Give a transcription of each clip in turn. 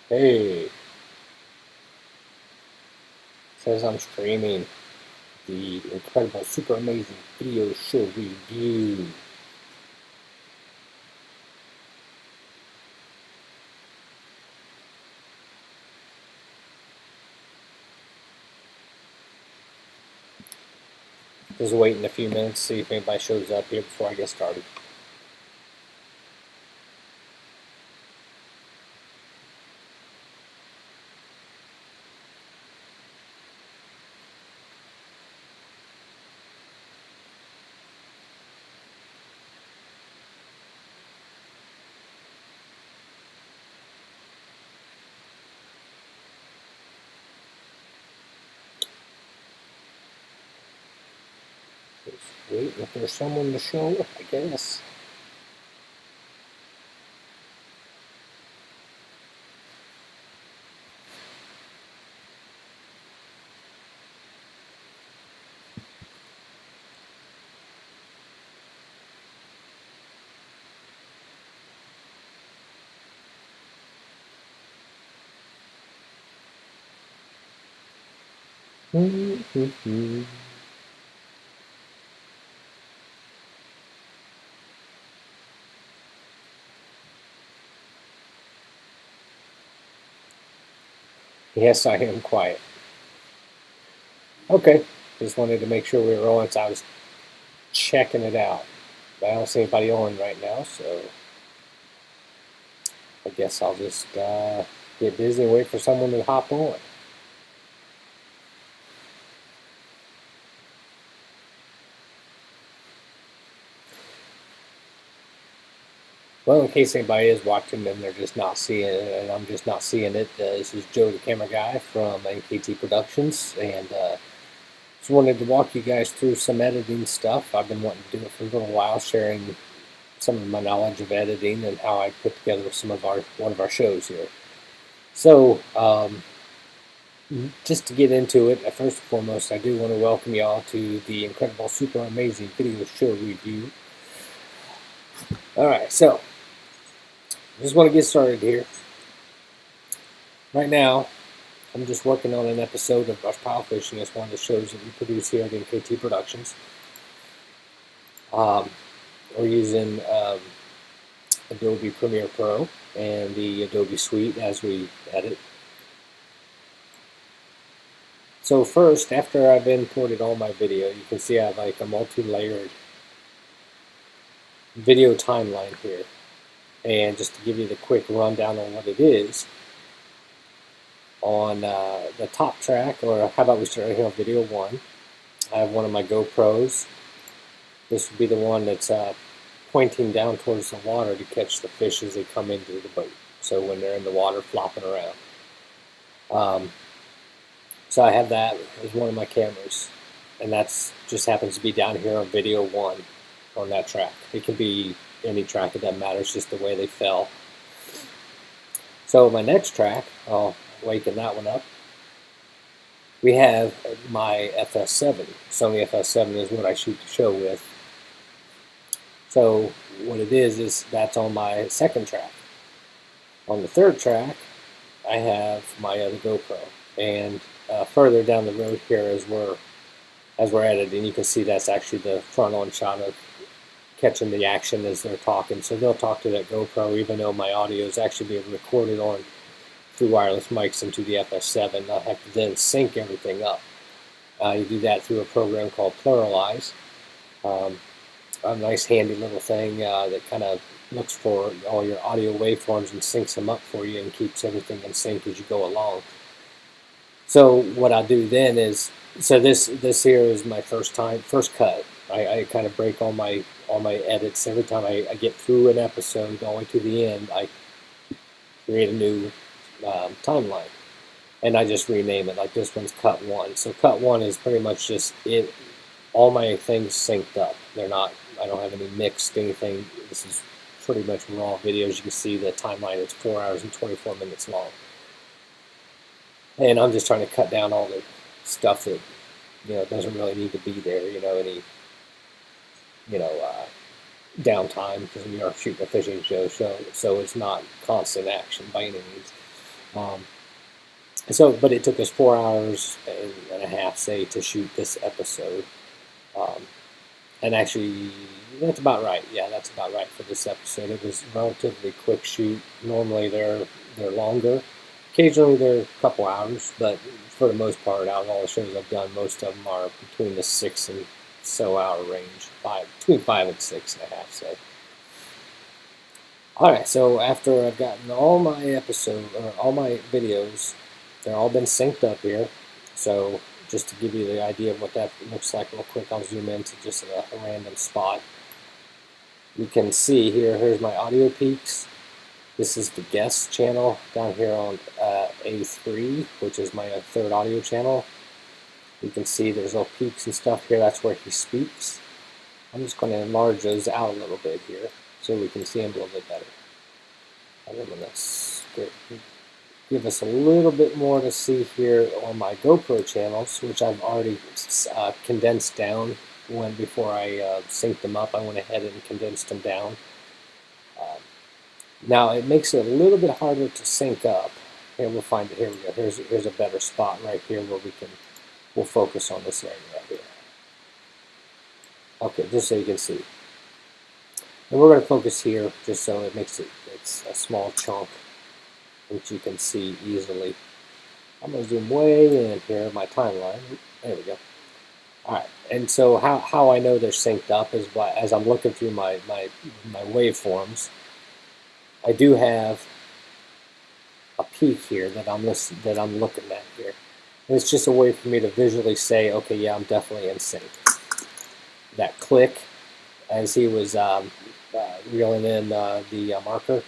Hey, says I'm streaming the incredible, super amazing video show review. Just waiting a few minutes, see if anybody shows up here before I get started. Just waiting for someone to show up, I guess. Yes, I am quiet. Okay, just wanted to make sure we were on, so I was checking it out. But I don't see anybody on right now, so I guess I'll just get busy and wait for someone to hop on. Well, in case anybody is watching and they're just not seeing it, and I'm just not seeing it, this is Joe, the camera guy from NKT Productions, and just wanted to walk you guys through some editing stuff. I've been wanting to do it for a little while, sharing some of my knowledge of editing and how I put together one of our shows here. So, just to get into it, first and foremost, I do want to welcome y'all to the incredible, super amazing video show review. All right, so just want to get started here. Right now, I'm just working on an episode of BrushPile Fishing. It's one of the shows that we produce here at NKT Productions. We're using Adobe Premiere Pro and the Adobe Suite as we edit. So first, after I've imported all my video, you can see I have like a multi-layered video timeline here. And just to give you the quick rundown on what it is, on the top track, or how about we start right here on video 1, I have one of my GoPros. This would be the one that's pointing down towards the water to catch the fish as they come into the boat. So when they're in the water flopping around. So I have that as one of my cameras. And that's just happens to be down here on video 1 on that track. It can be any track, it doesn't matter, it's just the way they fell. So my next track, I'll waken that one up. We have my FS7. Sony FS7 is what I shoot the show with. So what it is that's on my second track. On the third track, I have my other GoPro. And further down the road here as we're editing, you can see that's actually the front-on shot of catching the action as they're talking. So they'll talk to that GoPro, even though my audio is actually being recorded on through wireless mics into the FS7. I have to then sync everything up. You do that through a program called Pluralize. A nice handy little thing that kind of looks for all your audio waveforms and syncs them up for you and keeps everything in sync as you go along. So what I do then is, so this here is my first cut. I kind of break all my edits every time I get through an episode all the way to the end. I create a new timeline. and I just rename it. Like this one's cut 1. So cut 1 is pretty much just it. All my things synced up. They're not. I don't have any mixed anything. This is pretty much raw videos. You can see the timeline. It's 4 hours and 24 minutes long, and I'm just trying to cut down all the stuff that doesn't really need to be there. Any you know downtime, because we are shooting a fishing show, so it's not constant action by any means. But it took us 4 hours and a half, say, to shoot this episode. And actually, that's about right. Yeah, that's about right for this episode. It was a relatively quick shoot. Normally they're longer. Occasionally they're a couple hours, but for the most part, out of all the shows I've done, most of them are between the 6 and so hour range, between 5 and 6.5, say. Alright, so after I've gotten all my videos, they're all been synced up here. So just to give you the idea of what that looks like real quick, I'll zoom into just a random spot. You can see here's my audio peaks. This is the guest channel down here on A3, which is my third audio channel. You can see there's little peaks and stuff here. That's where he speaks. I'm just going to enlarge those out a little bit here so we can see them a little bit better. I'm going to give us a little bit more to see here on my GoPro channels, which I've already condensed down. Before I synced them up, I went ahead and condensed them down. Now it makes it a little bit harder to sync up. Here we'll find it. Here we go. Here's a better spot right here where we'll focus on this area right here. Okay, just so you can see. And we're going to focus here just so it's a small chunk which you can see easily. I'm going to zoom way in here, my timeline. There we go. Alright, and so how I know they're synced up is as I'm looking through my waveforms, I do have a peak here that I'm looking at here. And it's just a way for me to visually say, okay, yeah, I'm definitely in sync. That click as he was reeling in the marker,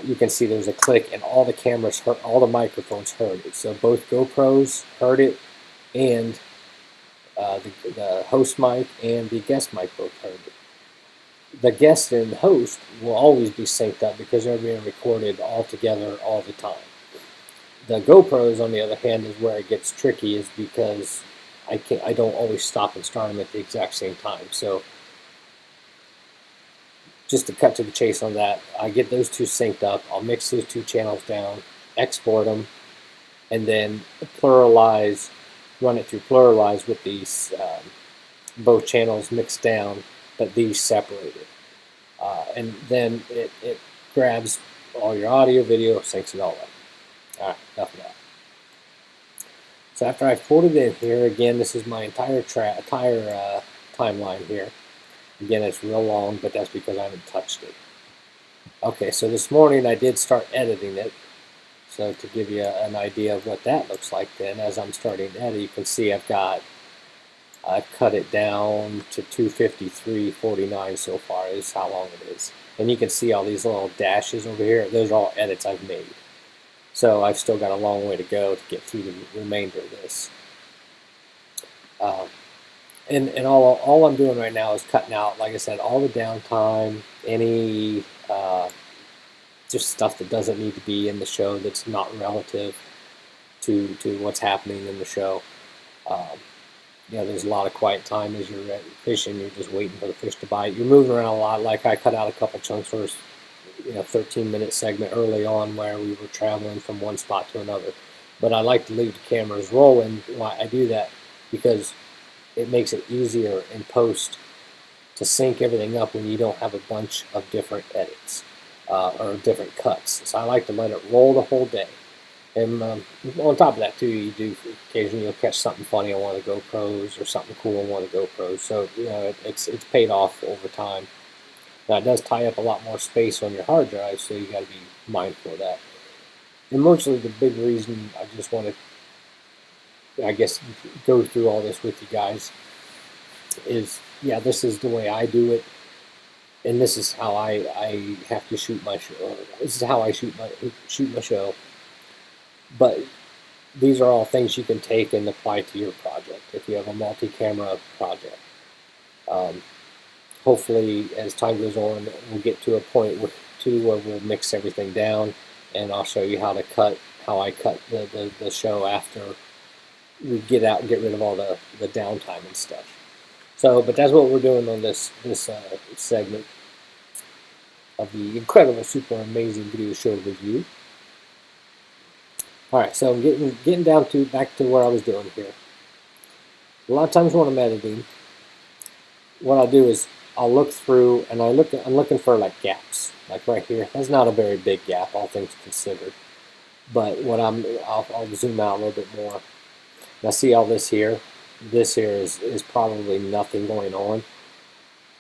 you can see there's a click, and all the cameras heard, all the microphones heard it. So both GoPros heard it, and the host mic and the guest mic both heard it. The guest and the host will always be synced up because they're being recorded all together all the time. The GoPros, on the other hand, is where it gets tricky, is because I don't always stop and start them at the exact same time. So just to cut to the chase on that, I get those two synced up. I'll mix those two channels down, export them, and then pluralize, run it through pluralize with these both channels mixed down, but these separated. And then it grabs all your audio, video, syncs it all up. Alright, enough of that. So after I've pulled it in here, again, this is my entire timeline here. Again, it's real long, but that's because I haven't touched it. Okay, so this morning I did start editing it. So to give you an idea of what that looks like then, as I'm starting to edit, you can see I've cut it down to 253.49 so far is how long it is. And you can see all these little dashes over here. Those are all edits I've made. So I've still got a long way to go to get through the remainder of this. And all I'm doing right now is cutting out, like I said, all the downtime, any just stuff that doesn't need to be in the show that's not relative to what's happening in the show. There's a lot of quiet time as you're fishing. You're just waiting for the fish to bite. You're moving around a lot. Like I cut out a couple chunks for 13-minute segment early on where we were traveling from one spot to another. But I like to leave the cameras rolling. Why I do that? Because it makes it easier in post to sync everything up when you don't have a bunch of different edits or different cuts. So I like to let it roll the whole day. And on top of that too, you do occasionally you'll catch something funny on one of the GoPros or something cool on one of the GoPros. So it's paid off over time. Now it does tie up a lot more space on your hard drive, so you got to be mindful of that. And mostly the big reason I just want to, I guess, go through all this with you guys is, this is the way I do it, and this is how I have to shoot my show. This is how I shoot my show. But these are all things you can take and apply to your project if you have a multi-camera project. Hopefully, as time goes on, we'll get to a point where we'll mix everything down, and I'll show you how I cut the show after we get rid of all the downtime and stuff. So, but that's what we're doing on this segment of the incredible, super amazing video show review. All right, so I'm getting down to back to what I was doing here. A lot of times when I'm editing, what I'll do is I'll look through and I'm looking for like gaps, like right here. That's not a very big gap, all things considered. But what I'll zoom out a little bit more. Now see all this here. This here is probably nothing going on.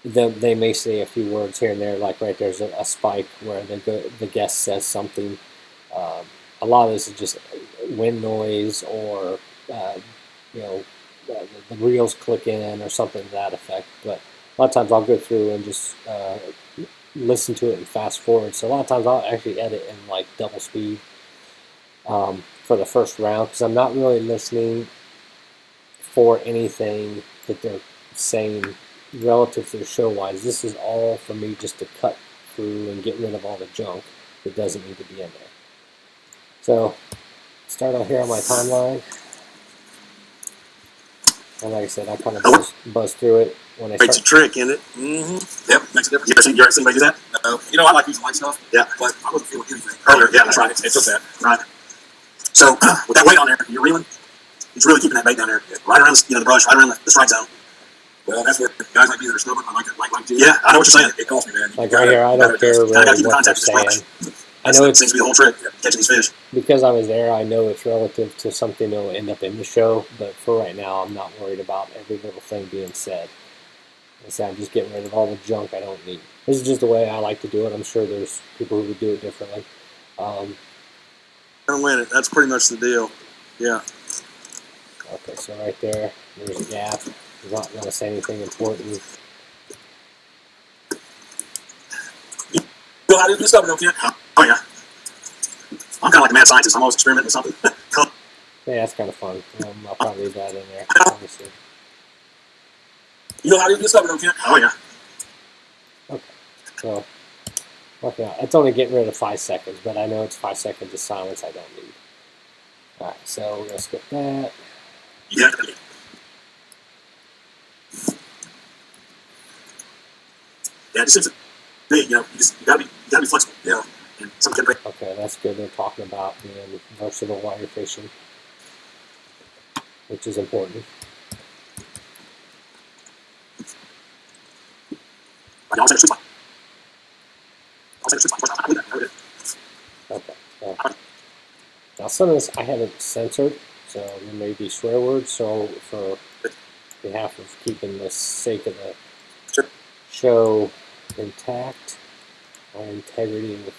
They may say a few words here and there, like right there's a spike where the guest says something. A lot of this is just wind noise or the reels click in or something to that effect. But a lot of times I'll go through and just listen to it and fast forward. So a lot of times I'll actually edit in like double speed for the first round because I'm not really listening for anything that they're saying relative to the show wise. This is all for me just to cut through and get rid of all the junk that doesn't need to be in there. So start out here on my timeline. And like I said, I kind of buzz through it when I start. It's a trick, isn't it? Mm-hmm. Yep, makes a difference. You ever seen anybody do that? No. I like using light stuff. Yeah. But I wasn't feeling anything earlier. Yeah, that's right. It took that. Right. So with that weight on there, you're reeling. It's really keeping that bait down there, right around the brush, right around the strike zone. Well, that's where guys like me that are stubborn. I like it. Yeah, I know what you're saying. It costs me, man. Like right here, I don't care really what they're saying. I know it seems to be the whole trick, catching these fish. Because I was there, I know it's relative to something that will end up in the show, but for right now, I'm not worried about every little thing being said. I'm just getting rid of all the junk I don't need. This is just the way I like to do it. I'm sure there's people who would do it differently. Don't win it. That's pretty much the deal. Yeah. Okay, so right there's a gap. I'm not going to say anything important. You know how to do this stuff, don't you? Oh, yeah. I'm kind of like a mad scientist. I'm always experimenting with something. Yeah, that's kind of fun. I'll probably leave that in there. Obviously. You know how to do this stuff, don't you? Oh, yeah. Okay. So, working out. It's only getting rid of 5 seconds, but I know it's 5 seconds of silence I don't need. Alright, so we're going to skip that. Yeah. Yeah, it just seems to me, you gotta be flexible, and some can break. Okay, that's good. They're talking about being versatile while you're fishing, which is important. Okay. Now some of this I haven't censored, so there may be swear words. So for behalf of keeping the sake of the show intact, our integrity with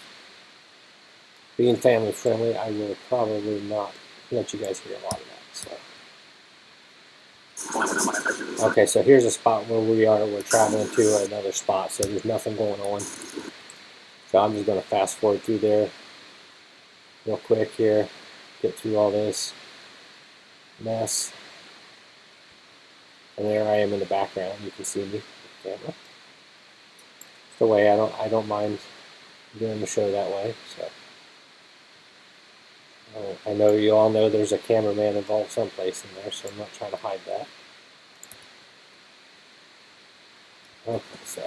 being family friendly, I will probably not let you guys hear a lot of that. So, okay, so here's a spot where we're traveling to another spot, so there's nothing going on. So I'm just going to fast forward through there real quick here, get through all this mess, and there I am in the background. You can see me with the camera. It's the way I don't mind doing the show that way. So I know you all know there's a cameraman involved someplace in there, so I'm not trying to hide that. Okay, so.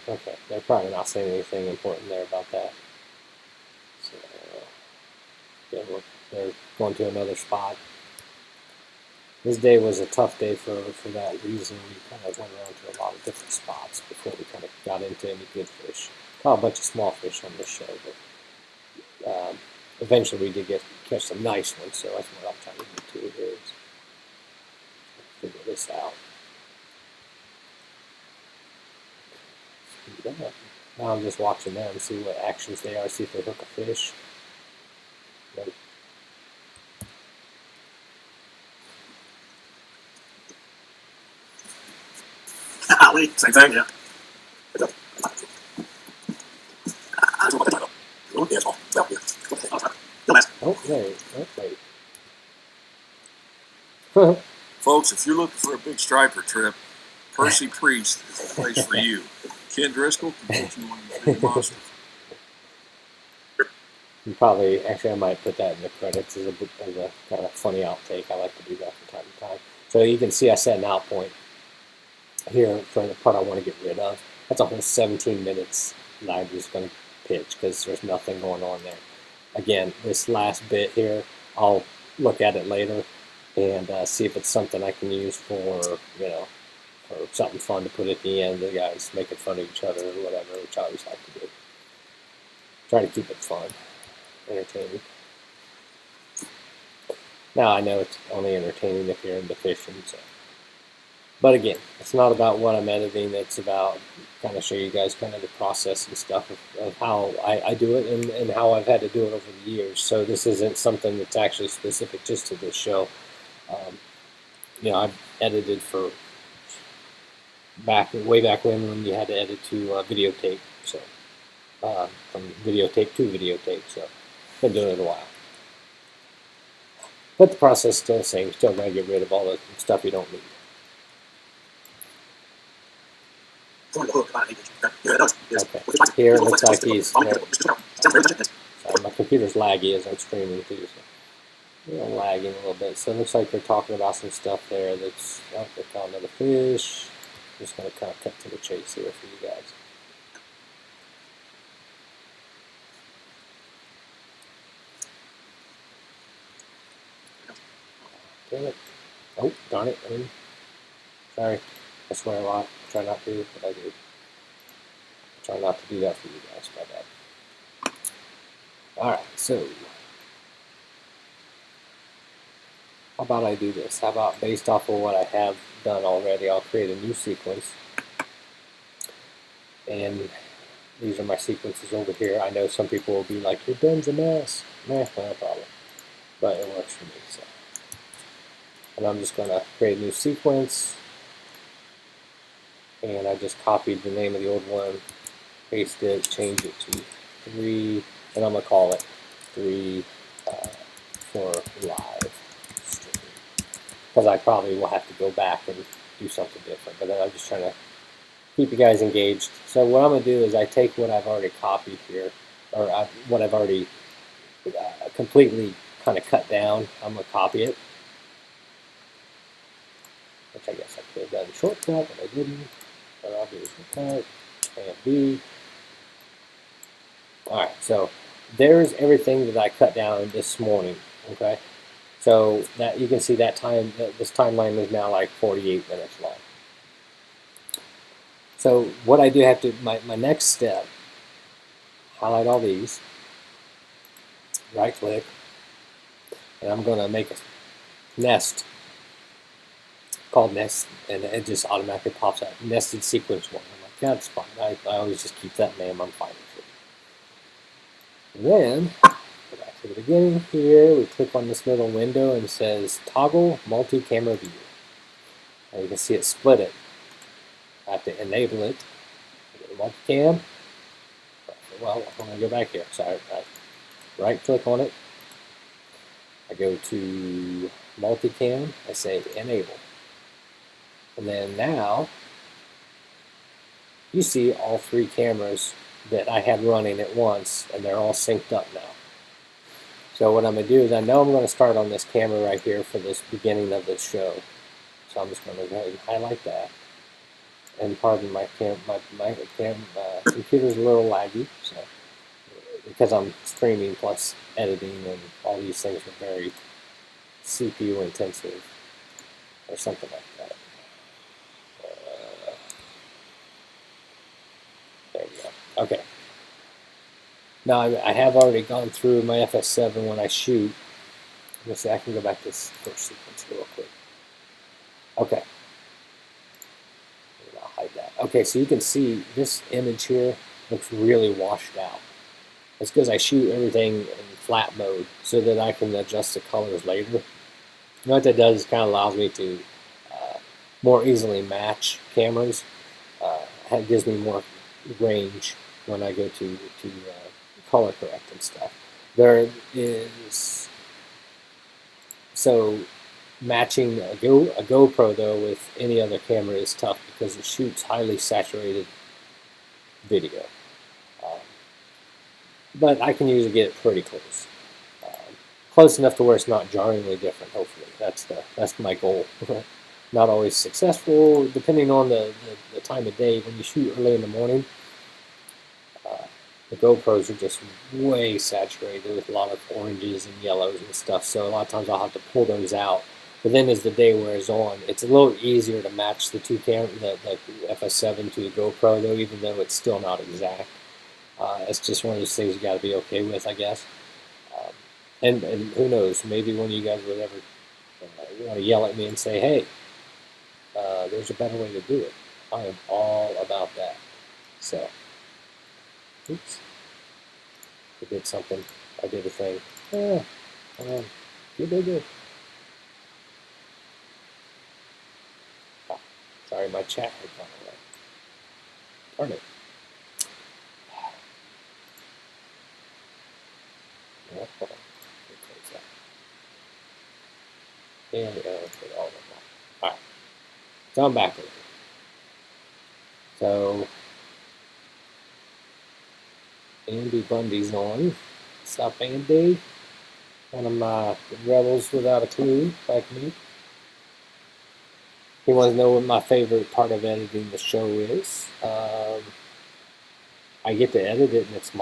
Okay, they're probably not saying anything important there about that. So, yeah, they're going to another spot. This day was a tough day for that reason. We kind of went around to a lot of different spots before we kind of got into any good fish. Caught a bunch of small fish on this show, but eventually we did catch some nice ones, so that's what I'm trying to do too here is figure this out. Now I'm just watching them, see what actions they are, see if they hook a fish. Nope. 20, same thing, yeah. Oh, wait. Oh, wait. Folks, if you're looking for a big striper trip, Percy Priest is the place for you. Ken Driscoll can put you on the big monster. You probably, actually, I might put that in the credits as a kind of funny outtake. I like to do that from time to time. So you can see I set an out point here for the part I want to get rid of. That's a whole 17 minutes that I'm just going to pitch because there's nothing going on there. Again, this last bit here, I'll look at it later and see if it's something I can use for, you know, or something fun to put at the end. The guys making fun of each other or whatever, which I always like to do. Try to keep it fun, entertaining. Now I know it's only entertaining if you're into fishing. So. But again, it's not about what I'm editing. It's about kind of show you guys kind of the process and stuff of how I do it and how I've had to do it over the years. So this isn't something that's actually specific just to this show. You know, I've edited for way back when you had to edit to videotape. So from videotape to videotape. So been doing it a while. But the process is still the same. Still got to get rid of all the stuff you don't need. Okay. Here it looks like he's. Sorry, my computer's laggy as I'm streaming too. So. Lagging a little bit. So it looks like they're talking about some stuff there that's. Oh, they caught another fish. I'm just going to kind of cut to the chase here for you guys. Damn it. Oh, darn it. Sorry. I swear a lot. I try not to, but I do. I try not to do that for you guys. My bad. Alright, so. How about I do this? How about based off of what I have done already, I'll create a new sequence. And these are my sequences over here. I know some people will be like, your bin's a mess. Nah, no problem. But it works for me. So. And I'm just going to create a new sequence. And I just copied the name of the old one, pasted it, changed it to 3, and I'm going to call it 3 for live stream. Because I probably will have to go back and do something different, but I'm just trying to keep you guys engaged. So what I'm going to do is I take what I've already copied here, or what I've already completely kind of cut down. I'm going to copy it, which I guess I could have done a shortcut, but I didn't. What I'll do is record, and B. Alright, so there's everything that I cut down this morning, okay? So that you can see that time, this timeline is now like 48 minutes long. So what I do have to, my next step, highlight all these, right click, and I'm going to make a nest called nest, and it just automatically pops up nested sequence 1. I'm like, yeah, that's fine. I always just keep that name. I'm fine with it. And then go back to the beginning here. We click on this little window and it says toggle multi-camera view. And you can see it split it. I have to enable it. Go to multicam. Well, I'm going to go back here. Sorry, right click on it. I go to multicam. I say enable. And then now, you see all 3 cameras that I had running at once, and they're all synced up now. So what I'm going to do is I know I'm going to start on this camera right here for this beginning of this show. So I'm just going to go ahead and highlight that. And pardon my computer's a little laggy, so because I'm streaming plus editing, and all these things are very CPU intensive or something like that. There we go. Okay. Now I have already gone through my FS7 when I shoot. Let's see, I can go back to this first sequence real quick. Okay. I'll hide that. Okay, so you can see this image here looks really washed out. It's because I shoot everything in flat mode so that I can adjust the colors later. You know what that does is kind of allows me to more easily match cameras. gives me more range when I go to color correct and stuff. There is so matching a GoPro though with any other camera is tough because it shoots highly saturated video. But I can usually get it pretty close. Close enough to where it's not jarringly different, hopefully. That's my goal. Not always successful, depending on the time of day. When you shoot early in the morning, the GoPros are just way saturated with a lot of oranges and yellows and stuff, so a lot of times I'll have to pull those out. But then as the day wears on, it's a little easier to match the the FS7 to the GoPro, though, even though it's still not exact. It's just one of those things you got to be okay with, I guess. And who knows, maybe one of you guys would ever want to yell at me and say, hey, there's a better way to do it. I am all about that. So, oops. I did something. I did a thing. Get bigger. Oh, sorry, my chat had gone away. Darn it. Yeah, hold on. And put all of them on. Alright. So I'm back over here. So Andy Bundy's on. What's up, Andy? One of my rebels without a clue, like me. He wants to know what my favorite part of editing the show is. I get to edit it, and it's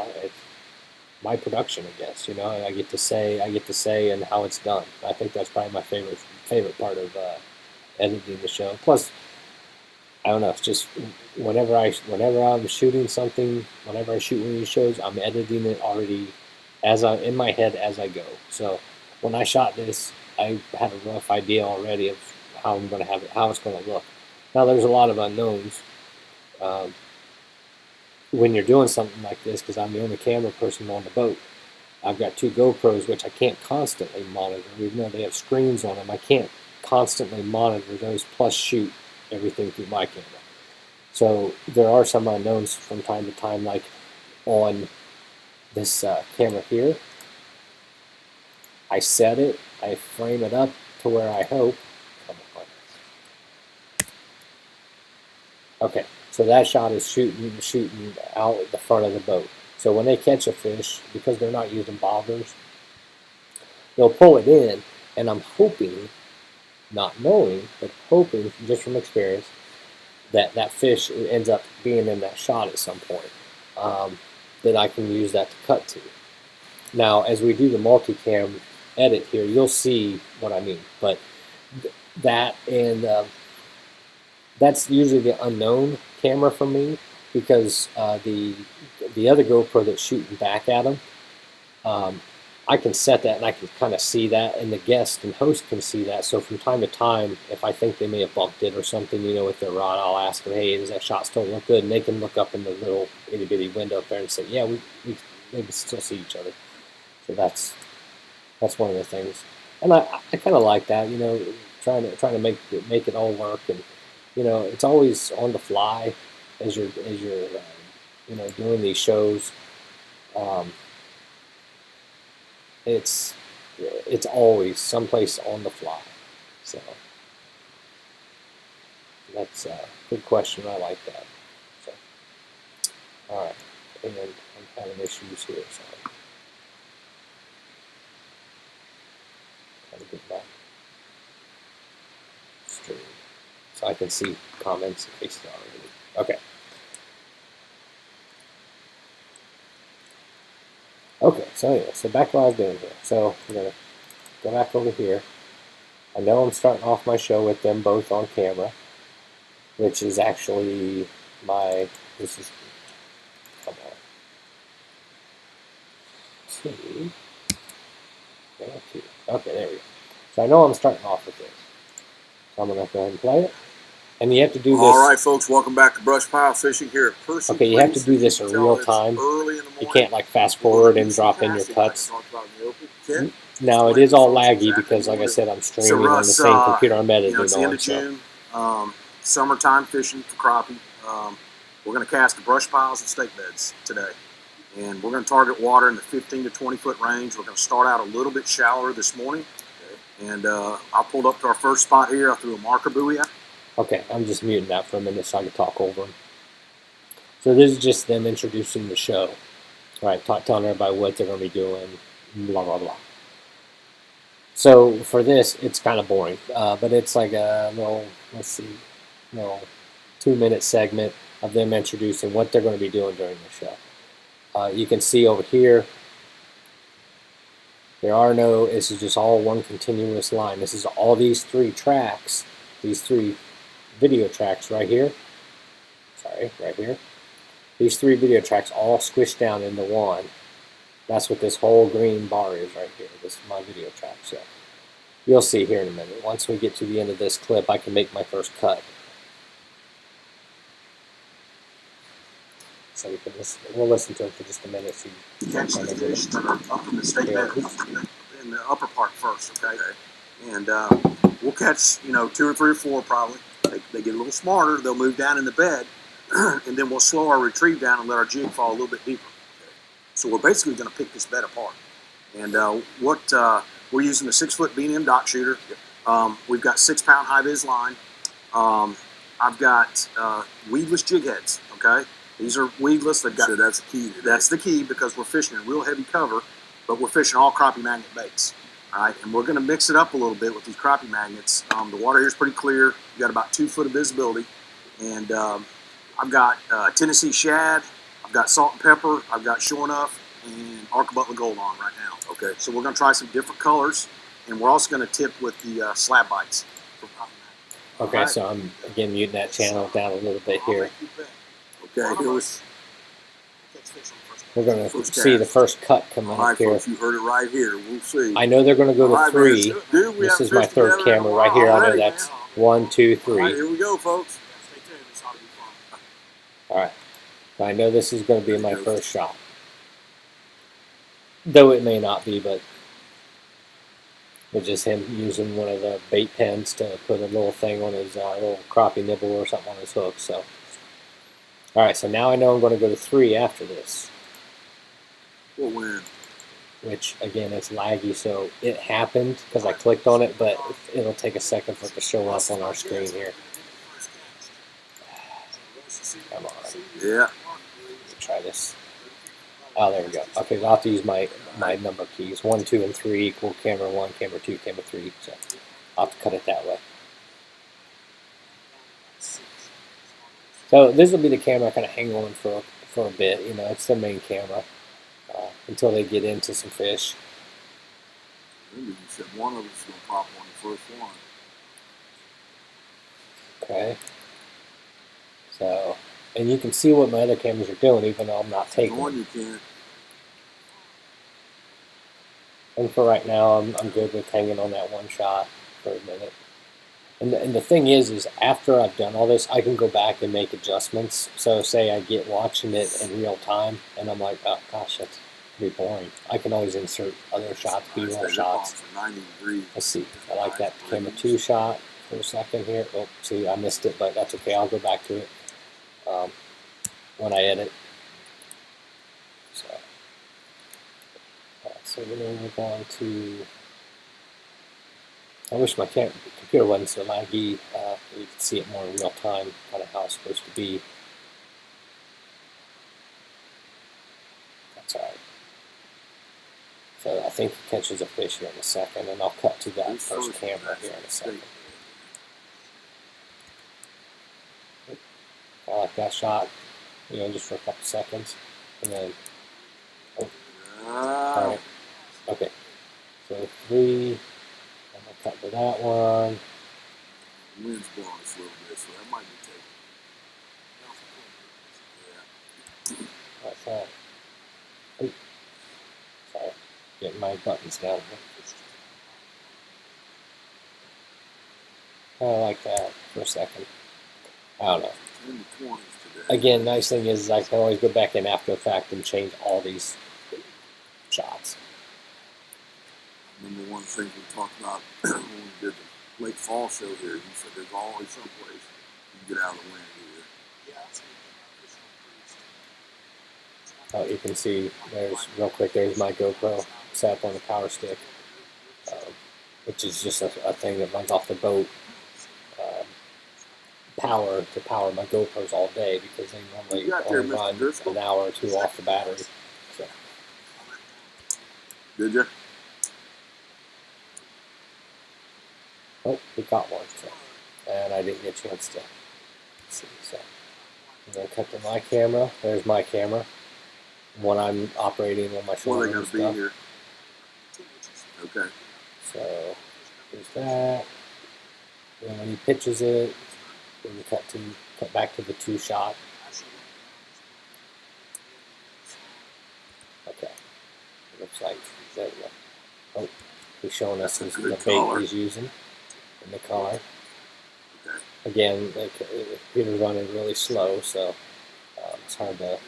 my production, I guess. You know, I get to say and how it's done. I think that's probably my favorite part of editing the show. Plus, I don't know. It's just whenever I'm shooting something, whenever I shoot one of these shows, I'm editing it already in my head as I go. So when I shot this, I had a rough idea already of how I'm going to have it, how it's going to look. Now there's a lot of unknowns. When you're doing something like this, because I'm the only camera person on the boat, I've got 2 GoPros, which I can't constantly monitor. Even though they have screens on them, I can't constantly monitor those, plus shoot everything through my camera. So there are some unknowns from time to time, like on this camera here. I set it, I frame it up to where I hope. Come on. Okay. So that shot is shooting out the front of the boat. So when they catch a fish, because they're not using bobbers, they'll pull it in, and I'm hoping, not knowing, but hoping just from experience, that that fish ends up being in that shot at some point, that I can use that to cut to. Now, as we do the multicam edit here, you'll see what I mean, but that and that's usually the unknown camera for me, because the other GoPro that's shooting back at them, I can set that and I can kind of see that, and the guest and host can see that. So from time to time, if I think they may have bumped it or something, you know, with their rod, I'll ask them, hey, does that shot still look good? And they can look up in the little itty bitty window up there and say, yeah, we can still see each other. So that's one of the things, and I kind of like that, you know, trying to make it all work. And you know, it's always on the fly as you're you know, doing these shows. It's always someplace on the fly. So that's a good question. I like that. So, all right, and I'm having issues here. So trying to get back stream. So I can see comments in case they're already. Okay. Okay, so anyway, so back what I was doing here. So I'm going to go back over here. I know I'm starting off my show with them both on camera, which is actually this is, come on. 2. Okay, there we go. So I know I'm starting off with this. So I'm going to go ahead and play it. And you have to do this. All right, folks, welcome back to BrushPile Fishing here at Percy. Okay, you have to do this in real time. You can't like fast forward and drop in your cuts. Now it is all laggy because, like I said, I'm streaming on the same computer I'm editing on. June, summertime fishing for crappie. we're going to cast the brush piles and stake beds today. And we're going to target water in the 15 to 20 foot range. We're going to start out a little bit shallower this morning. And I pulled up to our first spot here. I threw a marker buoy out. Okay, I'm just muting that for a minute so I can talk over them. So this is just them introducing the show, right? Telling everybody what they're going to be doing, blah, blah, blah. So for this, it's kind of boring, but it's like a little, let's see, little 2-minute segment of them introducing what they're going to be doing during the show. You can see over here, this is just all one continuous line. This is all these 3 tracks, these 3 video tracks right here. Sorry, right here. These 3 video tracks all squished down into one. That's what this whole green bar is right here. This is my video track. So you'll see here in a minute. Once we get to the end of this clip, I can make my first cut. So we'll listen to it for just a minute. So Catch the fish that are up in the stake bed in the upper part first, okay? And we'll catch, 2 or 3 or 4 probably. They get a little smarter. They'll move down in the bed, and then we'll slow our retrieve down and let our jig fall a little bit deeper. So we're basically going to pick this bed apart. And we're using the 6-foot B&M dock shooter. We've got 6-pound high-vis line. I've got weedless jig heads, okay? These are weedless. They've got, So that's the key. that's the key because we're fishing in real heavy cover, but we're fishing all crappie magnet baits. All right, and we're going to mix it up a little bit with these crappie magnets. The water here is pretty clear. You got about 2 foot of visibility, and I've got Tennessee shad. I've got salt and pepper. I've got Sure Enough and Arcabutler Gold on right now. Okay, so we're going to try some different colors, and we're also going to tip with the slab bites. Okay, so I'm again muting that channel down a little bit here. Okay, here was. We're going to see the first cut come All right, up here. folks, you heard it right here. We'll see. I know they're going to go All right, to 3. man, dude, we This haven't is my fished 3rd together in a camera while right here. I know already, that's man. 1, 2, 3. All right, here we go, folks. All right. I know this is going to be my first shot. Though it may not be, but it's just him using one of the bait pens to put a little thing on his little crappie nibble or something on his hook. So, all right. So now I know I'm going to go to 3 after this. We'll win. Which again, it's laggy, so it happened because I clicked on it, but it'll take a second for it to show up on our screen here. Come on. Yeah. Let's try this. Oh, there we go. Okay, I'll have to use my number keys. 1, 2, and 3 equal camera 1, camera 2, camera 3. So I'll have to cut it that way. So this will be the camera I kind of hang on for a bit. It's the main camera until they get into some fish. Maybe you said one of us will pop on the first one. Okay. So, and you can see what my other cameras are doing, even though I'm not taking One them. you can't. And for right now, I'm good with hanging on that one shot for a minute. And the thing is after I've done all this, I can go back and make adjustments. So say I get watching it in real time, and I'm like, oh gosh, that's pretty boring. I can always insert other shots, B-roll shots. For 90 degrees. Let's see. I like that camera 2 shot for a second here. Oh, see, I missed it, but that's okay. I'll go back to it when I edit. So then we're going to. I wish my computer wasn't so laggy. You could see it more in real time, kind of how it's supposed to be. That's alright. So I think he catches a fish here in a second, and I'll cut to that first camera here in a second. I like that shot, just for a couple seconds, and then. Alright. Okay. So 3. I'm gonna cut to that one. The wind's blowing us a little bit, so that might be taken. Yeah. What's that? Ooh. Sorry. Getting my buttons down here. I like that for a second. I don't know. In the 20s today. Again, nice thing is I can always go back in After Effects and change all these shots. Remember one of the things we talked about when we did the late fall show here, you said there's always some place you can get out of the wind here. Yeah, that's You can see real quick, there's my GoPro set up on the power stick, which is just a thing that runs off the boat power to power my GoPros all day, because they normally only run an hour or two off the battery. So. Did you? Oh, we got one. So. And I didn't get a chance to see. So I'm going to cut to my camera. There's my camera. When I'm operating on my shoulder and stuff. Be here. Okay. So there's that. And when he pitches it, then you cut back to the 2-shot. Okay. It looks like there we go. Oh, he's showing us the bait he's using in the collar. Okay. Again, the computer's running really slow, so it's hard to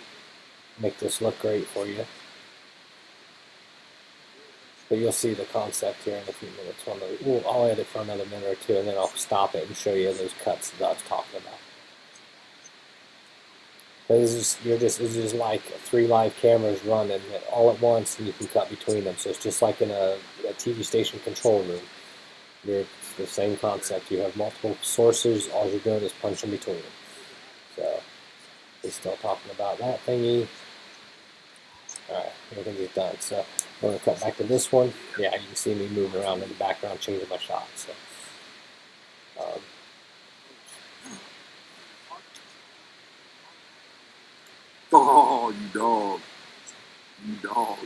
make this look great for you. But you'll see the concept here in a few minutes. I'll edit for another minute or two, and then I'll stop it and show you those cuts that I was talking about. But it's just like 3 live cameras running all at once, and you can cut between them. So it's just like in a TV station control room. It's the same concept. You have multiple sources. All you're doing is punching between them. So he's still talking about that thingy. Alright, everything is done. So I'm going to cut back to this one. Yeah, you can see me moving around in the background, changing my shot. So, Oh, you dog. You dog.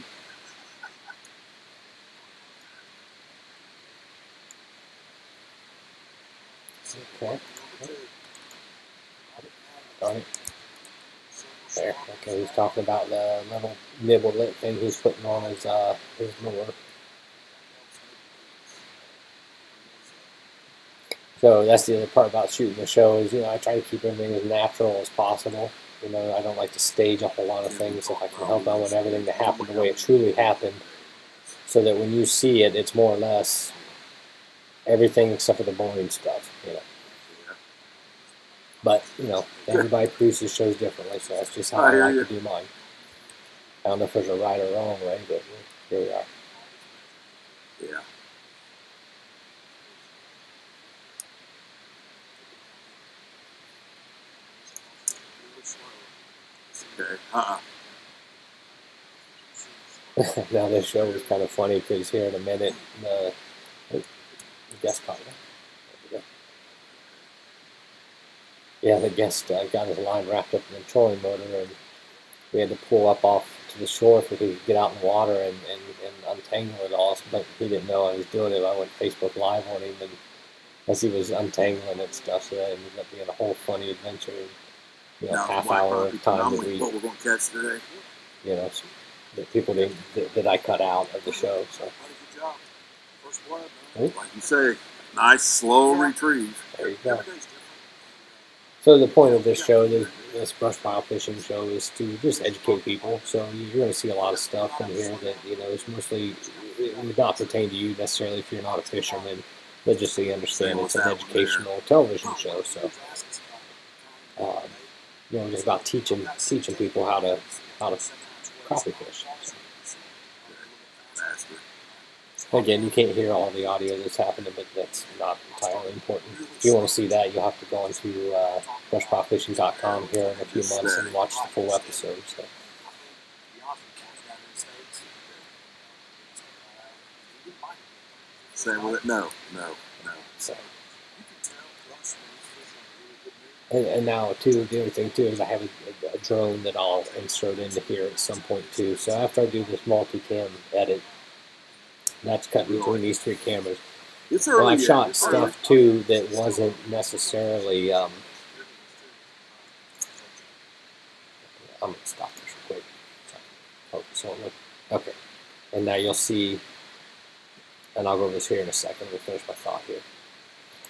okay. Darn it. There. Okay, he's talking about the little nibble lip thing he's putting on his lure. So that's the other part about shooting the show is, I try to keep everything as natural as possible. I don't like to stage a whole lot of things. If I can help, I want everything to happen the way it truly happened, so that when you see it, it's more or less everything except for the boring stuff. But everybody produces shows differently, so that's just how I like to do mine. I don't know if there's a right or wrong way, but here we are. Yeah. Okay. Now this show was kind of funny because here in a minute, the guest caught it. Yeah, the guest got his line wrapped up in the trolling motor, and we had to pull up off to the shore so he could get out in the water and untangle it all. But he didn't know I was doing it. I went Facebook Live on him, and as he was untangling it and stuff, so that ended up being a whole funny adventure. Half hour of time that what we're going to catch today. That people that I cut out of the show. So, like you say, nice slow retrieve. There you go. So the point of this show, this BrushPile fishing show, is to just educate people. So you're going to see a lot of stuff in here that is mostly, it would not pertain to you necessarily if you're not a fisherman, but just so you understand, it's an educational television show. So just about teaching people how to crappie fish. So, again, you can't hear all the audio that's happening, but that's not entirely important. If you want to see that, you'll have to go onto BrushPileFishing.com here in a few months and watch the full episode. So. Same with it? No. So. And now, too, the other thing, too, is I have a drone that I'll insert into here at some point, too. So after I do this multicam edit, that's cut between these 3 cameras. Well, I've shot stuff, too, that wasn't necessarily... I'm going to stop this real quick. Focus on it. Okay. And now you'll see... And I'll go over this here in a second. We'll finish my thought here.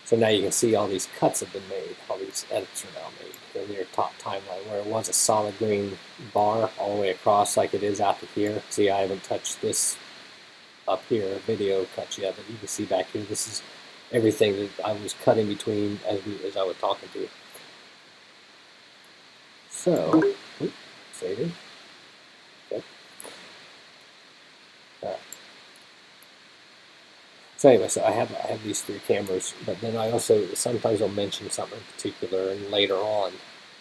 So now you can see all these cuts have been made. All these edits are now made in your top timeline, where it was a solid green bar all the way across like it is out to here. See, I haven't touched this up here, video cut yet, but you can see back here, this is everything that I was cutting between as I was talking to you. So, saving. So anyway, so I have these 3 cameras, but then I also sometimes will mention something in particular, and later on,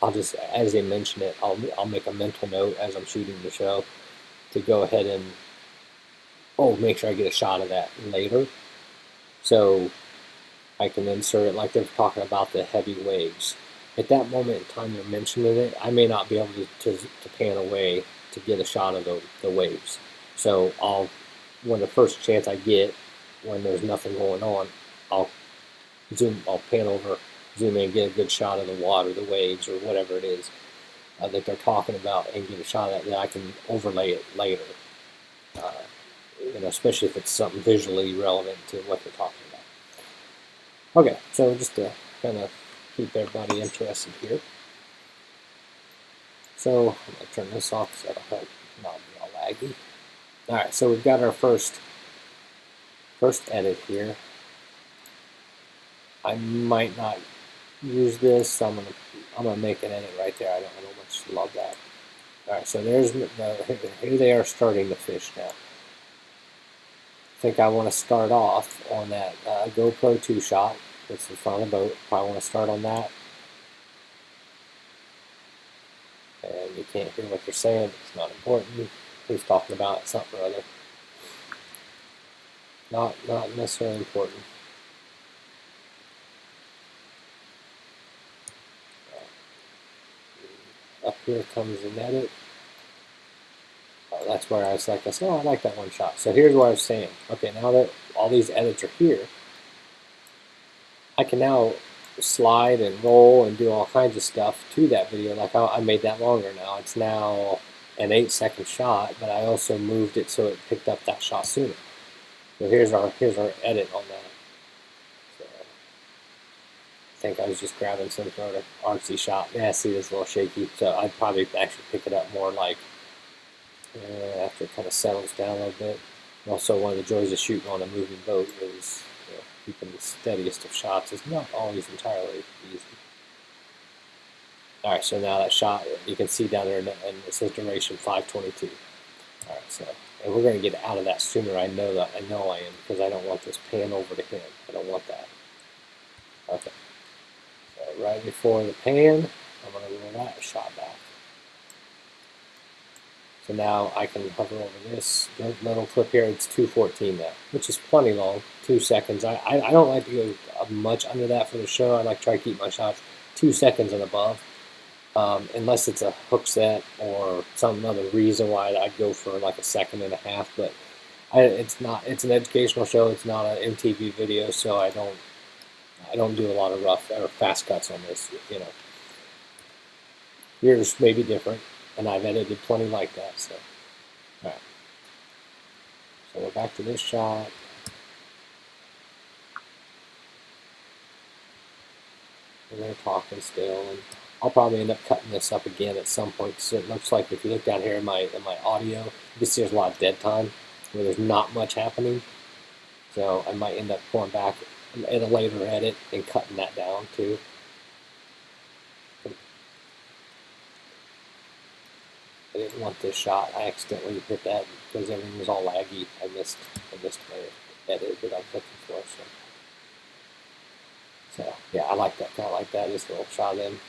I'll just, as they mention it, I'll make a mental note as I'm shooting the show to go ahead and make sure I get a shot of that later, so I can insert it. Like they're talking about the heavy waves. At that moment in time they're mentioning it, I may not be able to pan away to get a shot of the waves. So when the first chance I get, when there's nothing going on, I'll pan over, zoom in, get a good shot of the water, the waves, or whatever it is that they're talking about, and get a shot of that I can overlay it later. Especially if it's something visually relevant to what they're talking about. Okay, so just to kind of keep everybody interested here. So I'm going to turn this off so that'll help not be all laggy. Alright, so we've got our first edit here. I might not use this, so I'm gonna make an edit right there. I don't much love that. Alright, so here they are starting to fish now. I think I want to start off on that GoPro 2 shot that's in front of the boat. Probably want to start on that. And you can't hear what they're saying. It's not important. Who's talking about something or other. Not necessarily important. Up here comes an edit. That's where I was like, I like that one shot. So here's what I was saying. Okay, now that all these edits are here, I can now slide and roll and do all kinds of stuff to that video. Like I made that longer now. It's now an 8-second shot, but I also moved it so it picked up that shot sooner. So here's our edit on that. So I think I was just grabbing some sort of artsy shot. Yeah, see, it's a little shaky. So I'd probably actually pick it up more like after it kind of settles down a little bit. And also, one of the joys of shooting on a moving boat is keeping the steadiest of shots is not always entirely easy. Alright, so now that shot, you can see down there, and it says duration 522. Alright, so, and we're going to get out of that sooner. I know I am, because I don't want this pan over to him. I don't want that. Okay. So right before the pan, I'm going to roll that shot back. So now I can hover over this little clip here. It's 2:14 now, which is plenty long, 2 seconds. I don't like to go much under that for the show. I like to try to keep my shots 2 seconds and above, unless it's a hook set or some other reason why I'd go for like 1.5 seconds. But it's an educational show. It's not an MTV video, so I don't do a lot of rough or fast cuts on this. Yours may be different. And I've edited plenty like that, so. Alright. So we're back to this shot. And they're talking still, and I'll probably end up cutting this up again at some point. So it looks like if you look down here in my audio, you can see there's a lot of dead time where there's not much happening. So I might end up going back at a later edit and cutting that down too. I didn't want this shot. I accidentally hit that because everything was all laggy. I missed my edit that I was looking for. So yeah, I like that. Kind of like that. This little shot of them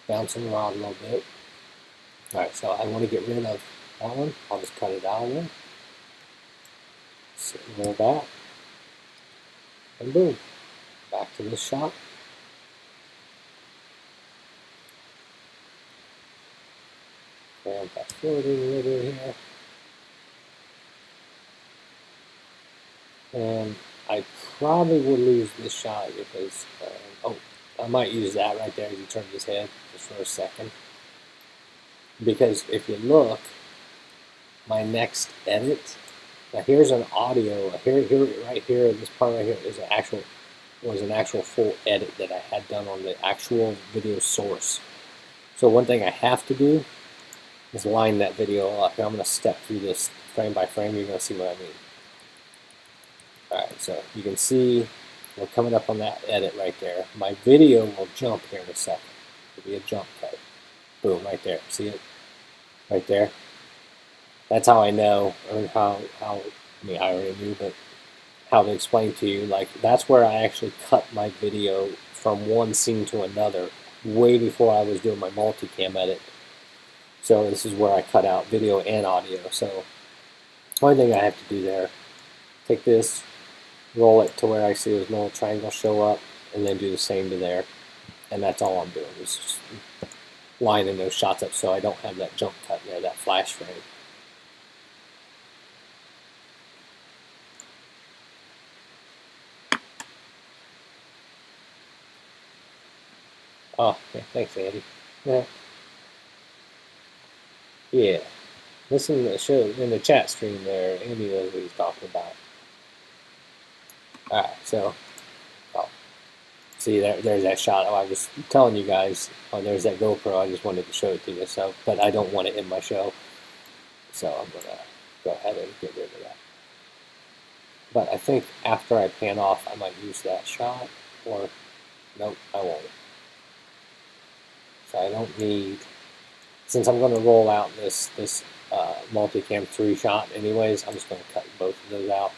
bouncing around a little bit. All right, so I want to get rid of that one. I'll just cut it out of there. Roll that, and boom, back to this shot. And fast forwarding a little bit here. And I probably would lose this shot because, I might use that right there as he turns his head just for a second. Because if you look, my next edit, now here's an audio, right here, this part right here is an actual full edit that I had done on the actual video source. So one thing I have to do is line that video up. And I'm going to step through this frame by frame. You're going to see what I mean. Alright, so you can see we're coming up on that edit right there. My video will jump here in a second. It'll be a jump cut. Boom, right there. See it? Right there. That's how I know, or I already knew, but how to explain to you. Like, that's where I actually cut my video from one scene to another way before I was doing my multicam edit. So this is where I cut out video and audio. So only thing I have to do there, take this, roll it to where I see those little triangles show up, and then do the same to there. And that's all I'm doing, is just lining those shots up so I don't have that jump cut there, that flash frame. Oh, yeah, thanks, Andy. Yeah. Yeah. Listen to the show in the chat stream there. Andy knows what he's talking about. Alright, so, oh, see, there's that shot. Oh, I was telling you guys, oh, there's that GoPro. I just wanted to show it to you. So, but I don't want it in my show. So I'm going to go ahead and get rid of that. But I think after I pan off, I might use that shot. Or, nope, I won't. So I don't need, since I'm going to roll out this multicam 3 shot anyways, I'm just going to cut both of those out,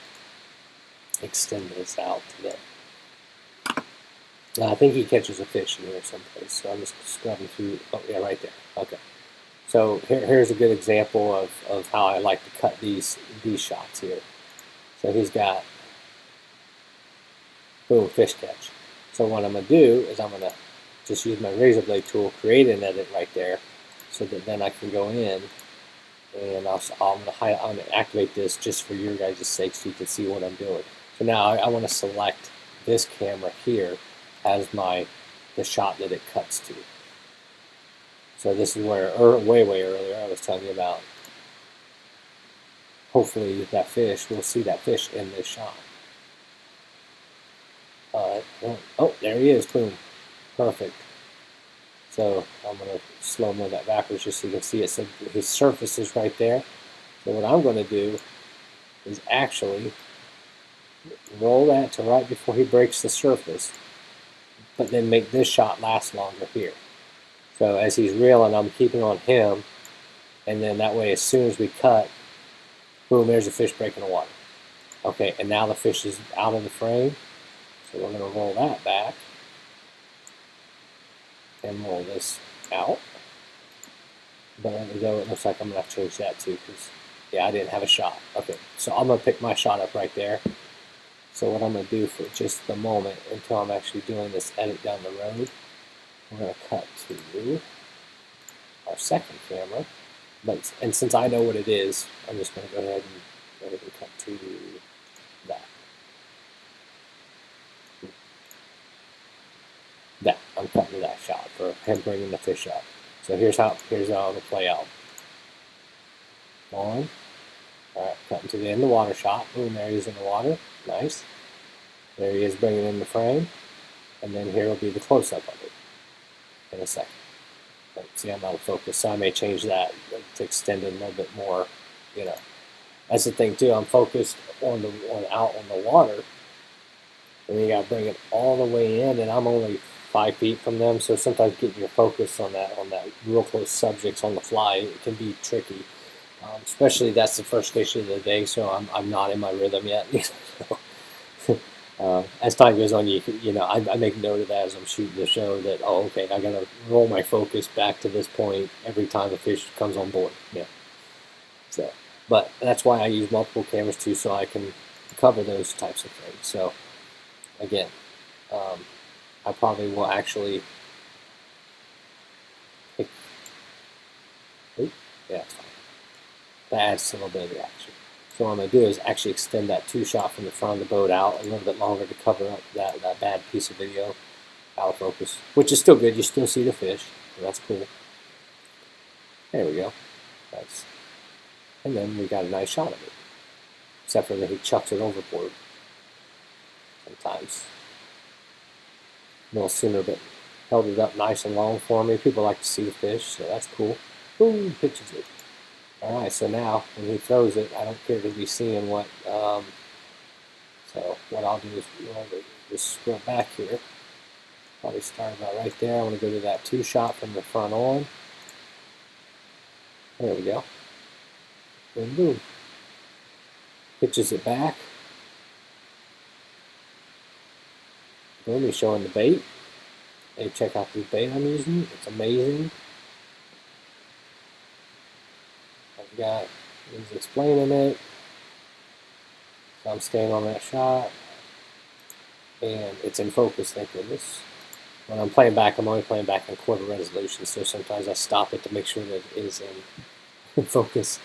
extend this out to there. I think he catches a fish in here someplace, so I'm just scrubbing through. Oh yeah, right there. Okay. So here's a good example of how I like to cut these shots here. So he's got, boom, fish catch. So what I'm going to do is I'm going to just use my razor blade tool, create an edit right there, so that then I can go in and I'm going to activate this just for your guys' sake so you can see what I'm doing. So now I want to select this camera here as the shot that it cuts to. So this is where way earlier I was telling you about. Hopefully that fish, we'll see that fish in this shot. Oh, there he is, boom. Perfect. So I'm going to slow-mo that backwards just so you can see it. So his surface is right there. So what I'm going to do is actually roll that to right before he breaks the surface, but then make this shot last longer here. So as he's reeling, I'm keeping on him, and then that way as soon as we cut, boom, there's a fish breaking the water. Okay, and now the fish is out of the frame, so we're going to roll that back and roll this out. But there we go, it looks like I'm going to have to change that too, because, yeah, I didn't have a shot. Okay, so I'm going to pick my shot up right there. So what I'm going to do for just the moment, until I'm actually doing this edit down the road, we're going to cut to our second camera. And since I know what it is, I'm just going to go ahead and cut to that. I'm cutting to that shot for him bringing the fish up. So here's how it'll play out. On. Alright, cutting to the end of the water shot. Boom, there he is in the water. Nice. There he is bringing in the frame. And then here will be the close-up of it in a second. But see, I'm out of focus, so I may change that to extend it a little bit more. You know, that's the thing too. I'm focused out on the water, and you got to bring it all the way in, and I'm only 5 feet from them. So sometimes getting your focus on that real close subjects on the fly, it can be tricky. Especially that's the first fish of the day, so I'm not in my rhythm yet. As time goes on, I make note of that as I'm shooting the show that, oh, okay, I gotta roll my focus back to this point every time the fish comes on board. Yeah. So, but that's why I use multiple cameras too, so I can cover those types of things. So, again, I probably will actually. Yeah, it's fine. That adds a little bit of the action. So what I'm going to do is actually extend that 2 shot from the front of the boat out a little bit longer to cover up that bad piece of video out of focus, which is still good. You still see the fish, so that's cool. There we go. And then we got a nice shot of it, except for that he chucks it overboard sometimes. A little sooner, but held it up nice and long for me. People like to see the fish, so that's cool. Boom, pitches it. Alright, so now when he throws it, I don't care to be seeing what, so what I'll do is just scroll back here. Probably start about right there. I want to go to that 2 shot from the front on. There we go. Boom, boom. Pitches it back. boom, he's showing the bait. Hey, check out this bait I'm using. It's amazing. I've got, he's explaining it. So I'm staying on that shot. And it's in focus, thank goodness. When I'm playing back, I'm only playing back in quarter resolution, so sometimes I stop it to make sure that it is in focus.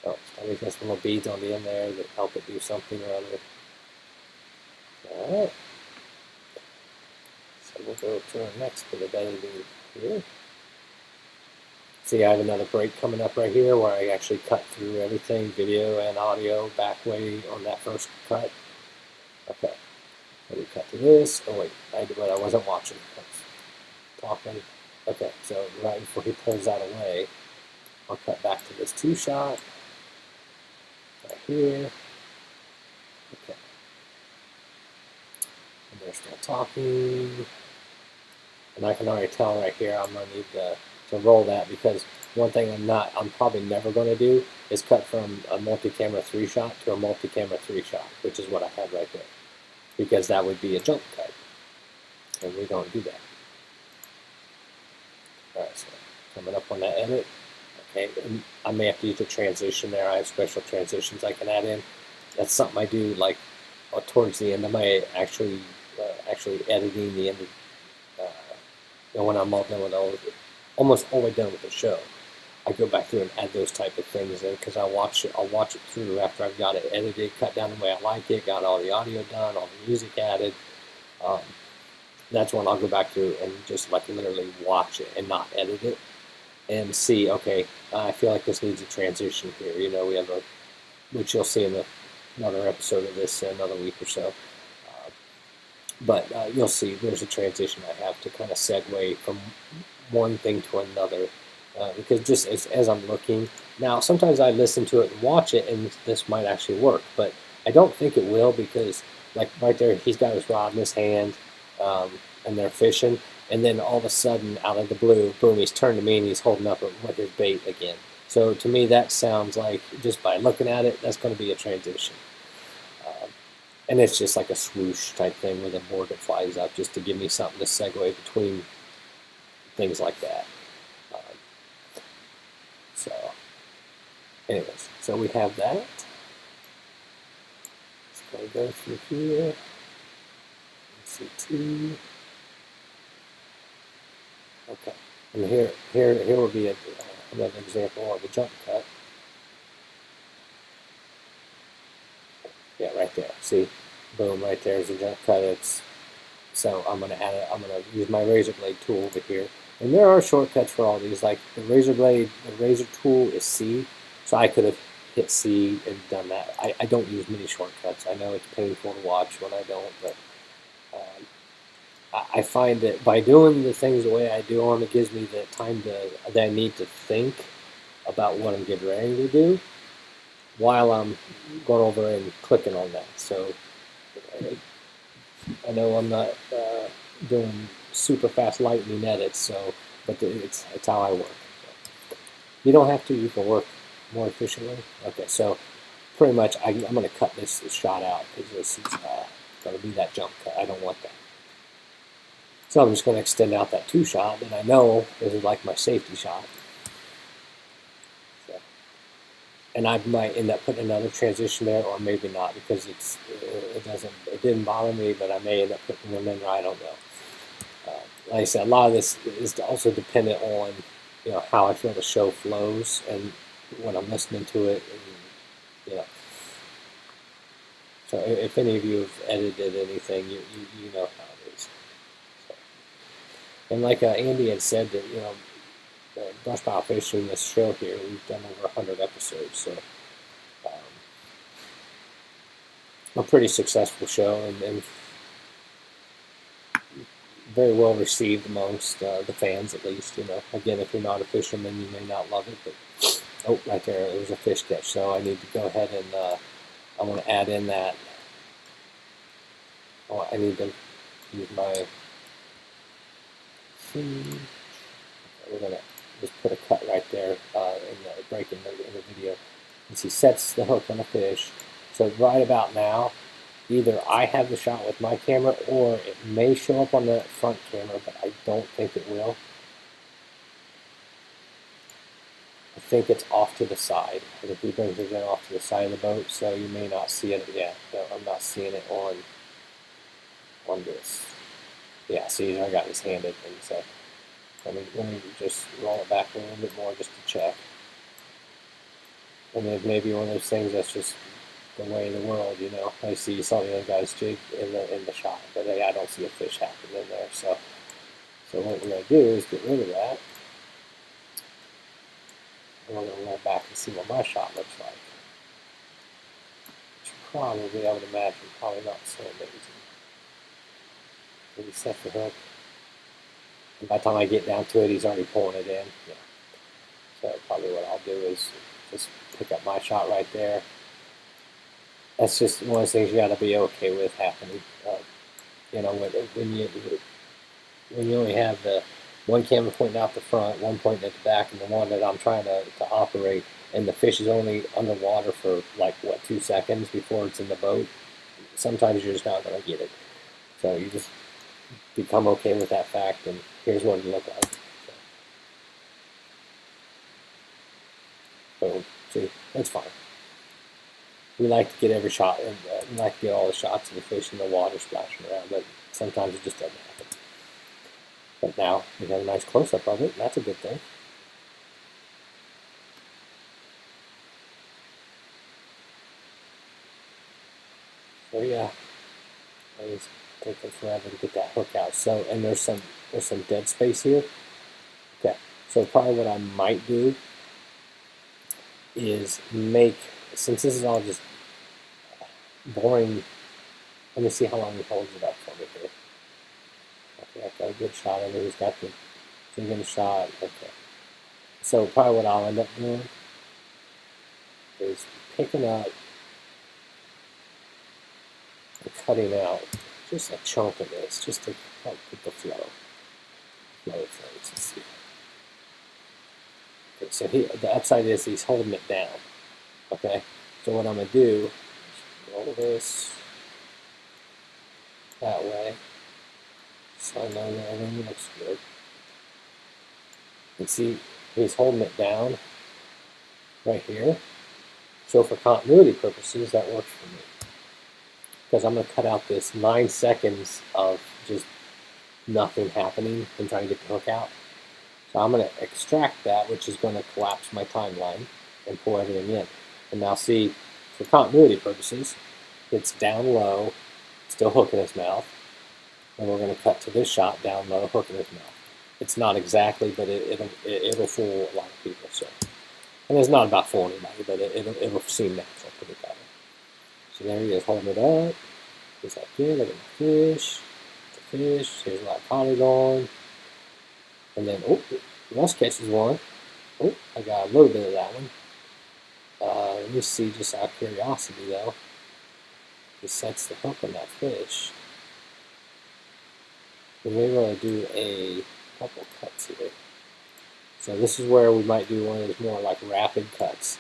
Oh, I got some little beads on the end there that help it do something or other. Alright. So we'll go to our next bit of editing here. See, I have another break coming up right here where I actually cut through everything, video and audio, back way on that first cut. Okay. Let me cut to this. Oh wait, I wasn't watching. I was talking. Okay, so right before he pulls that away, I'll cut back to this two shot. Right here. Okay. And they're still talking. And I can already tell right here I'm going to need to roll that, because one thing I'm probably never going to do is cut from a multi-camera 3-shot to a multi-camera 3-shot, which is what I had right there. Because that would be a jump cut. And we don't do that. Alright, so coming up on that edit. Okay, and I may have to use a transition there. I have special transitions I can add in. That's something I do like towards the end of my actually editing the end of when I'm all done with almost all the way done with the show. I go back through and add those type of things in, because I'll watch it through after I've got it edited, cut down the way I like it, got all the audio done, all the music added. That's when I'll go back through and just like literally watch it and not edit it and see, okay, I feel like this needs a transition here. You know, we have which you'll see in another episode of this in another week or so. But you'll see there's a transition I have to kind of segue from one thing to another. Because just as I'm looking, now sometimes I listen to it and watch it, and this might actually work, but I don't think it will, because like right there, he's got his rod in his hand, and they're fishing, and then all of a sudden, out of the blue, boom, he's turned to me and he's holding up with his bait again. So to me, that sounds like, just by looking at it, that's going to be a transition. And it's just like a swoosh type thing with a board that flies up, just to give me something to segue between things like that. So, anyways, so we have that. Let's go through here. C2. Okay, and here will be another example of a jump cut. Yeah, right there. See, boom, right there is a jump cut. So I'm gonna add it. I'm gonna use my razor blade tool over here, and there are shortcuts for all these. Like the razor blade, the razor tool is C, so I could have hit C and done that. I don't use many shortcuts. I know it's painful to watch when I don't, but I find that by doing the things the way I do them, it gives me the time that I need to think about what I'm getting ready to do while I'm going over and clicking on that. So I know I'm not doing super fast lightning edits, so but it's how I work. So you don't have to. You can work more efficiently. Okay, so pretty much I'm going to cut this shot out, because this is going to be that jump cut. I don't want that. So I'm just going to extend out that 2-shot, and I know this is like my safety shot. So, and I might end up putting another transition there, or maybe not, because it didn't bother me, but I may end up putting them in there. I don't know. Like I said, a lot of this is also dependent on how I feel the show flows and when I'm listening to it, and So if any of you have edited anything, you know how it is. So, and like Andy had said, that BrushPile fishing this show here, we've done over 100 episodes, so a pretty successful show, and very well received amongst the fans, at least. Again, if you're not a fisherman, you may not love it, but oh, right there was a fish catch. So I need to go ahead and I want to add in that. Oh, I need to use my. We're gonna just put a cut right there in the break in the video. And he sets the hook on the fish. So right about now, either I have the shot with my camera or it may show up on the front camera, but I don't think it will. I think it's off to the side. I think he brings it in off to the side of the boat, so you may not see it. Yeah, no, I'm not seeing it on this. Yeah, see, I got his hand in, so let me just roll it back a little bit more just to check. And then maybe one of those things that's just the way of the world, you know. I see some of the other guys jig in the shot, but I don't see a fish happening in there. So what we're gonna do is get rid of that. And we're gonna roll back and see what my shot looks like. Which probably, I would imagine, probably not so amazing. Maybe set the hook. And by the time I get down to it, he's already pulling it in. Yeah. So probably what I'll do is just pick up my shot right there. That's just one of those things you got to be okay with happening. You know, when you only have the one camera pointing out the front, one pointing at the back, and the one that I'm trying to operate, and the fish is only underwater for like, what, 2 seconds before it's in the boat, sometimes you're just not going to get it. So you just become okay with that fact, and here's what it looked like. So, see, that's fine. We like to get every shot, and we like to get all the shots of the fish in the water splashing around, but sometimes it just doesn't happen. But now we have a nice close-up of it, and that's a good thing. So yeah, I was taking forever to get that hook out. So, and there's some dead space here. Okay, so probably what I might do is make, since this is all just boring, let me see how long he holds it up for me here. Okay, I've got a good shot of it. He's got the jigging shot. Okay. So probably what I'll end up doing is picking up and cutting out just a chunk of this, just to help with the flow. Let's see. Okay, so the upside is he's holding it down. Okay, so what I'm going to do is roll this that way, so I know that everything looks good. And see, he's holding it down right here. So for continuity purposes, that works for me. Because I'm going to cut out this 9 seconds of just nothing happening and trying to get the hook out. So I'm going to extract that, which is going to collapse my timeline and pull everything in. And now see, for continuity purposes, it's down low, still hook in his mouth. And we're going to cut to this shot down low, hook in his mouth. It's not exactly, but it'll fool a lot of people. So, and it's not about fooling anybody, but it'll seem natural, put it that way. So there he is, holding it up. He's like, yeah, look at my fish. It's a fish. Here's my polygon. And then, oh, Russ catches one. Oh, I got a little bit of that one. Let me see, just out of curiosity, though. He sets the hook on that fish. We may want to do a couple cuts here. So this is where we might do one of those more like rapid cuts.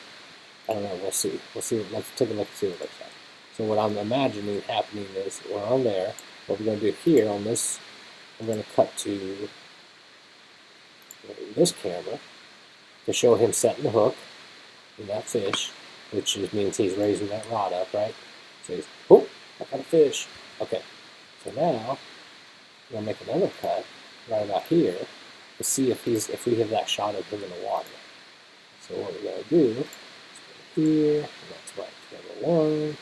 I don't know, we'll see. Let's take a look and see what it looks like. So what I'm imagining happening is we're on there. What we're going to do here on this, I'm going to cut to this camera to show him setting the hook in that fish, which just means he's raising that rod up, right? So he's, oh, I got a fish. Okay, so now we're going to make another cut right about here to see if we have that shot of him in the water. So what we're going to do is go here, and that's right, camera 1.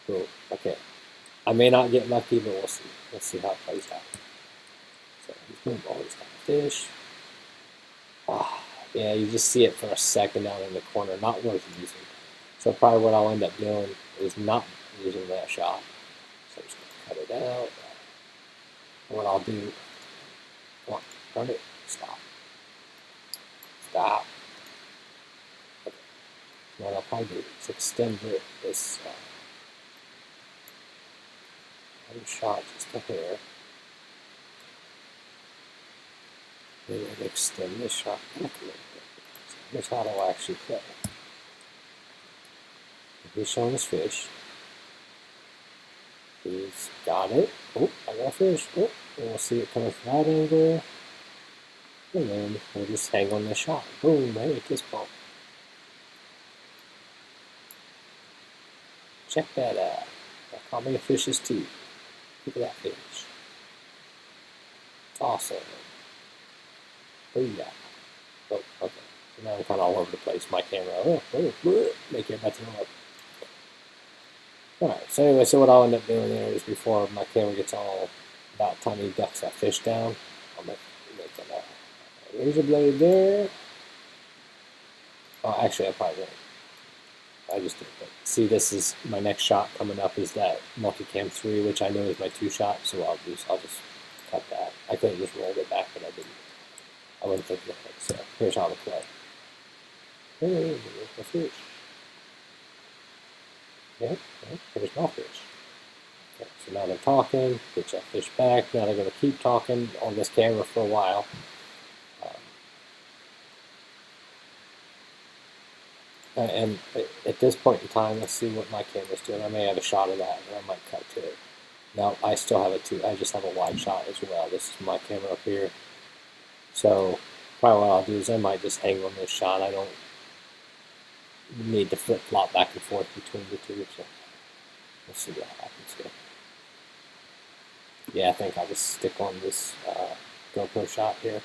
Cool. Okay. I may not get lucky, but we'll see. Let's see how it plays out. So he's moving. Oh, he's got a fish. Ah, yeah, you just see it for a second down in the corner. Not worth using. So probably what I'll end up doing is not using that shot. So I'm just going to cut it out. And what I'll do, come on, turn it, stop. Stop. Okay. So what I'll probably do is extend this shot just a hair. Maybe I'll extend this shot back a little bit. So here's how it'll actually play. he's showing his fish. He's got it. Oh, I got a fish. Oh, and we'll see it coming from that angle. And then we'll just hang on this shot. Boom, hey, kiss bump. Check that out. That caught me a fish's teeth. Look at that fish. It's awesome. Booyah. Oh, okay. Now I'm kind of all over the place. My camera. Make everybody throw up. Alright, so anyway, so what I'll end up doing there is before my camera gets all about time he ducks that fish down, I'll make a razor blade there. Oh, actually, I probably won't. I just did. But see, this is my next shot coming up is that multicam 3, which I know is my 2 shot. So I'll just cut that. I could have just rolled it back, but I didn't. I wouldn't think of it. So here's how to play. Here's the fish. Yep, here's my fish. Okay, so now they're talking. Get that fish back. Now they're going to keep talking on this camera for a while. And at this point in time, let's see what my camera's doing. I may have a shot of that, and I might cut to it. Now, I still have I just have a wide shot as well. This is my camera up here. So, probably what I'll do is I might just hang on this shot. I don't need to flip-flop back and forth between the two. So, let's see what happens here. Yeah, I think I'll just stick on this GoPro shot here.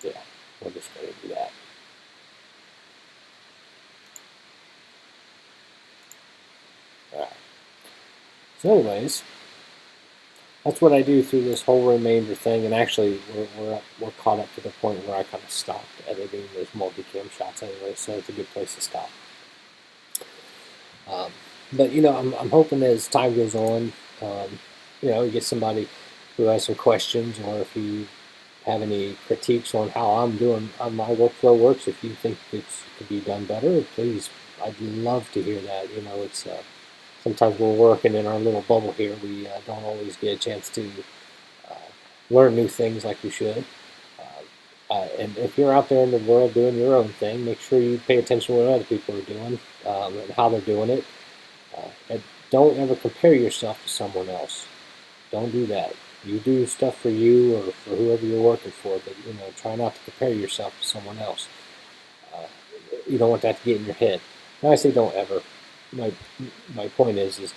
Yeah, we're just going to do that. Alright. So anyways, that's what I do through this whole remainder thing, and actually we're caught up to the point where I kind of stopped editing those multicam shots anyway, so it's a good place to stop. But you know, I'm hoping as time goes on, you know, you get somebody who has some questions, or if you have any critiques on how I'm doing, how my workflow works, if you think it could be done better, please, I'd love to hear that. You know, it's sometimes we're working in our little bubble here. We don't always get a chance to learn new things like we should. And if you're out there in the world doing your own thing, make sure you pay attention to what other people are doing and how they're doing it. And don't ever compare yourself to someone else. Don't do that. You do stuff for you or for whoever you're working for, but you know, try not to compare yourself to someone else. You don't want that to get in your head. Now I say don't ever. My point is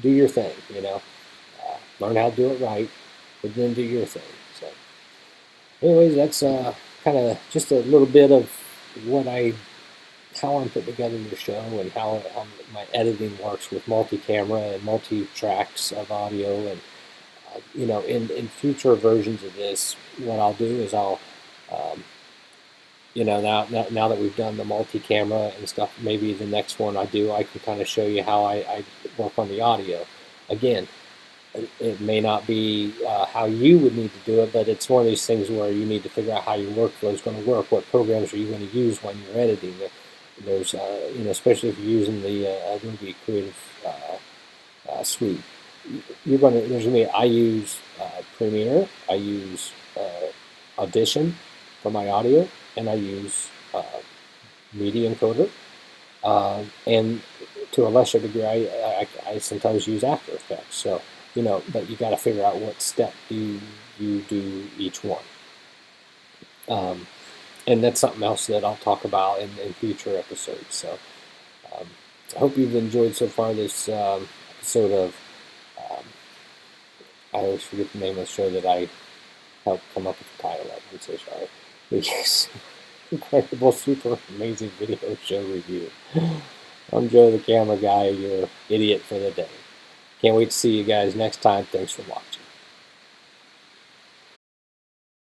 do your thing. You know, learn how to do it right, but then do your thing. So, anyways, that's kind of just a little bit of how I'm putting together your show and how my editing works with multi-camera and multi-tracks of audio. And you know, in future versions of this, what I'll do is I'll you know, now that we've done the multi-camera and stuff, maybe the next one I can kind of show you how I work on the audio. Again, it may not be how you would need to do it, but it's one of these things where you need to figure out how your workflow is going to work. What programs are you going to use when you're editing? There's, you know, especially if you're using the Revue Creative Suite. There's going to be, I use Premiere, I use Audition for my audio, and I use Media Encoder, and to a lesser degree, I sometimes use After Effects. So, you know, but you got to figure out what step you do each one. And that's something else that I'll talk about in future episodes. So, I hope you've enjoyed so far this episode of, I always forget the name of the show that I helped come up with the title of. I'm so sorry. Yes. Incredible, super amazing video show review. I'm Joe the Camera Guy, your idiot for the day. Can't wait to see you guys next time. Thanks for watching.